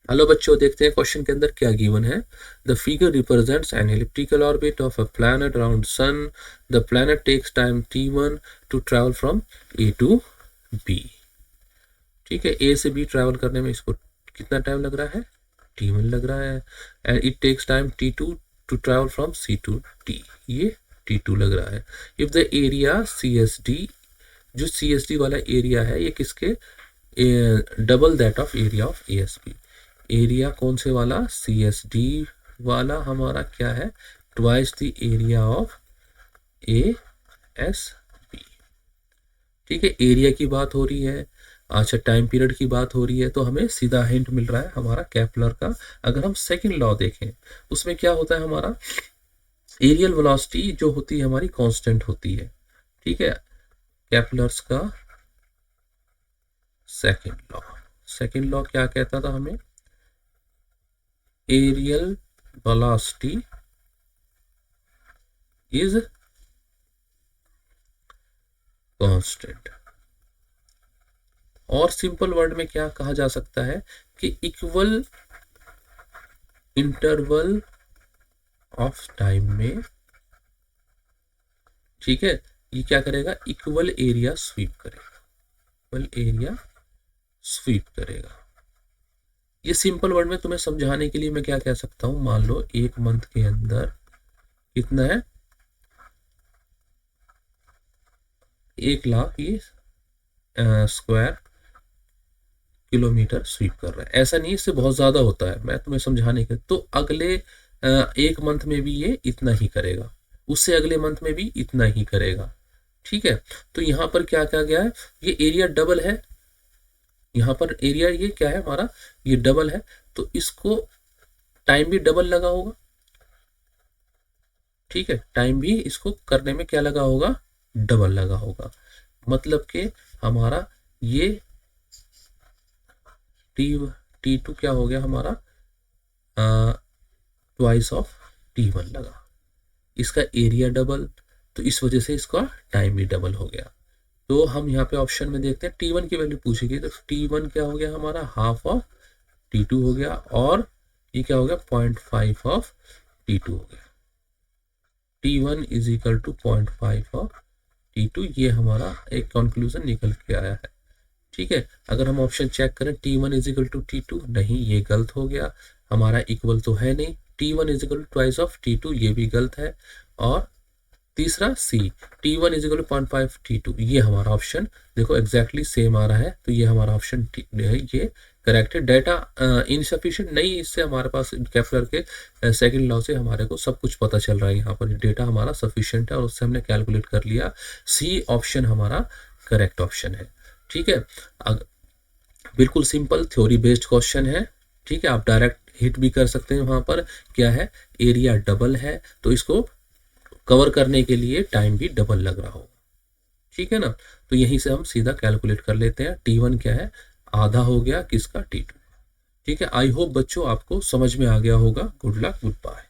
Hello बच्चों, देखते हैं क्वेश्चन के अंदर क्या गिवन है। The figure represents an elliptical orbit of a planet around sun. The planet takes time t1 to travel from A to B. ठीक है, ए से बी ट्रैवल करने में इसको कितना टाइम लग रहा है? t1 लग रहा है। And it takes time t2 to travel from c to d, ये t2 लग रहा है। इफ द एरिया CSD, जो CSD वाला एरिया है ये किसके double that of area of ASB। Area कौन से वाला? CSD वाला हमारा क्या है? Twice the area of ASB। ठीक है, एरिया की बात हो रही है। अच्छा, टाइम पीरियड की बात हो रही है, तो हमें सीधा हिंट मिल रहा है हमारा केपलर का। अगर हम सेकंड लॉ देखें उसमें क्या होता है, हमारा एरियल वेलोसिटी जो होती है हमारी कांस्टेंट होती है। ठीक है, केपलर्स का सेकंड लॉ क्या कहता था हमें? Areal velocity is constant. और सिंपल वर्ड में क्या कहा जा सकता है कि इक्वल इंटरवल ऑफ टाइम में, ठीक है, ये क्या करेगा? इक्वल एरिया स्वीप करेगा, इक्वल एरिया स्वीप करेगा। ये सिंपल वर्ड में तुम्हें समझाने के लिए मैं क्या कह सकता हूं, मान लो एक मंथ के अंदर कितना है? 1,00,000 ये स्क्वायर किलोमीटर स्वीप कर रहा है। ऐसा नहीं, इससे बहुत ज्यादा होता है, मैं तुम्हें समझाने के। तो अगले एक मंथ में भी ये इतना ही करेगा, उससे अगले मंथ में भी इतना ही करेगा। ठीक है, तो यहाँ पर क्या क्या गया है? ये एरिया डबल है, यहाँ पर एरिया ये क्या है हमारा? ये डबल है, तो इसको टाइम भी डबल लगा होगा। ठीक है, टाइम भी इसको करने में क्या लगा होगा? डबल लगा होगा। मतलब कि हमारा ये T2 क्या हो गया हमारा? ट्वाइस ऑफ T1 लगा। इसका एरिया डबल, तो इस वजह से इसका टाइम भी डबल हो गया। तो हम यहाँ पे ऑप्शन में देखते हैं T1 की वैल्यू पूछी गई, तो T1 क्या हो गया हमारा? हाफ ऑफ T2 हो गया, और ये क्या हो गया? 0.5 ऑफ T2 हो गया। T1 is equal to 0.5 of T2, ये हमारा एक कंक्लूजन निकल के आया है। ठीक है, अगर हम ऑप्शन चेक करें T1 is equal to T2, नहीं, ये गलत हो गया, हमारा इक्वल तो है नहीं। T1 is equal to twice of T2, ये भी गलत है। और तीसरा C, T1 is equal to 0.5 T2, ये हमारा ऑप्शन देखो एग्जैक्टली सेम आ रहा है, तो ये हमारा ऑप्शन है, ये करेक्ट है। डेटा इनसफिशिएंट नहीं, इससे हमारे पास केपलर के सेकंड लॉ से हमारे को सब कुछ पता चल रहा है। यहाँ पर डेटा हमारा सफिशिएंट है और उससे हमने कैलकुलेट कर लिया। C ऑप्शन हमारा करेक्ट ऑप्शन है। ठीक है, बिल्कुल सिंपल थ्योरी बेस्ड क्वेश्चन है। ठीक है, आप डायरेक्ट हिट भी कर सकते हैं। वहां पर क्या है? एरिया डबल है, तो इसको कवर करने के लिए टाइम भी डबल लग रहा हो। ठीक है ना, तो यहीं से हम सीधा कैलकुलेट कर लेते हैं। T1 क्या है? आधा हो गया किसका? T2। ठीक है, आई होप बच्चों आपको समझ में आ गया होगा। Good luck, good bye.